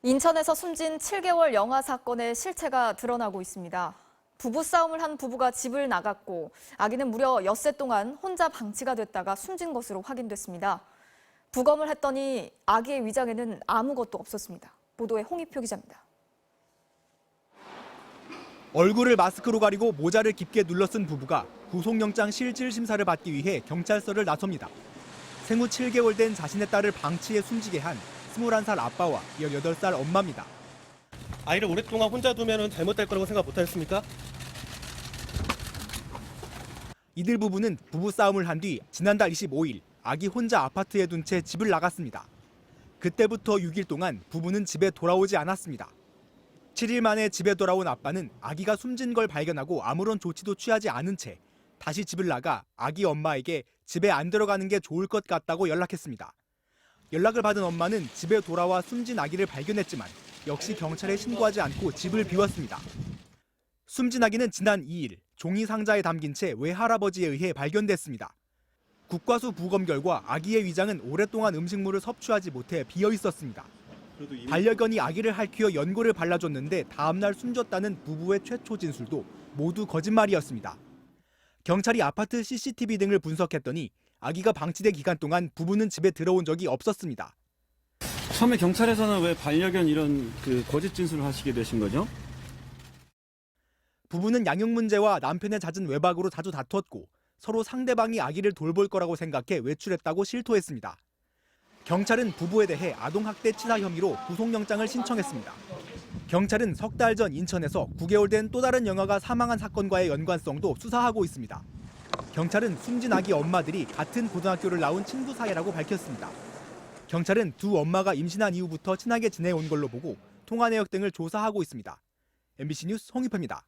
인천에서 숨진 7개월 영아 사건의 실체가 드러나고 있습니다. 부부싸움을 한 부부가 집을 나갔고 아기는 무려 엿새 동안 혼자 방치가 됐다가 숨진 것으로 확인됐습니다. 부검을 했더니 아기의 위장에는 아무것도 없었습니다. 보도에 홍익표 기자입니다. 얼굴을 마스크로 가리고 모자를 깊게 눌러쓴 부부가 구속영장 실질 심사를 받기 위해 경찰서를 나섭니다. 생후 7개월 된 자신의 딸을 방치해 숨지게 한 21살 아빠와 18살 엄마입니다. 아이를 오랫동안 혼자 두면 잘못될 거라고 생각 못하셨습니까? 이들 부부는 부부싸움을 한 뒤 지난달 25일 아기 혼자 아파트에 둔 채 집을 나갔습니다. 그때부터 6일 동안 부부는 집에 돌아오지 않았습니다. 7일 만에 집에 돌아온 아빠는 아기가 숨진 걸 발견하고 아무런 조치도 취하지 않은 채 다시 집을 나가 아기 엄마에게 집에 안 들어가는 게 좋을 것 같다고 연락했습니다. 연락을 받은 엄마는 집에 돌아와 숨진 아기를 발견했지만 역시 경찰에 신고하지 않고 집을 비웠습니다. 숨진 아기는 지난 2일 종이 상자에 담긴 채 외할아버지에 의해 발견됐습니다. 국과수 부검 결과 아기의 위장은 오랫동안 음식물을 섭취하지 못해 비어 있었습니다. 반려견이 아기를 핥히어 연고를 발라줬는데 다음날 숨졌다는 부부의 최초 진술도 모두 거짓말이었습니다. 경찰이 아파트 CCTV 등을 분석했더니 아기가 방치된 기간 동안 부부는 집에 들어온 적이 없었습니다. 처음에 경찰에서는 왜 반려견 이런 거짓 진술을 하시게 되신 거죠? 부부는 양육 문제와 남편의 잦은 외박으로 자주 다퉜고 서로 상대방이 아기를 돌볼 거라고 생각해 외출했다고 실토했습니다. 경찰은 부부에 대해 아동학대 치사 혐의로 구속영장을 신청했습니다. 경찰은 석 달 전 인천에서 9개월 된 또 다른 영아가 사망한 사건과의 연관성도 수사하고 있습니다. 경찰은 숨진 아기 엄마들이 같은 고등학교를 나온 친구 사이라고 밝혔습니다. 경찰은 두 엄마가 임신한 이후부터 친하게 지내온 걸로 보고 통화 내역 등을 조사하고 있습니다. MBC 뉴스 홍익표입니다.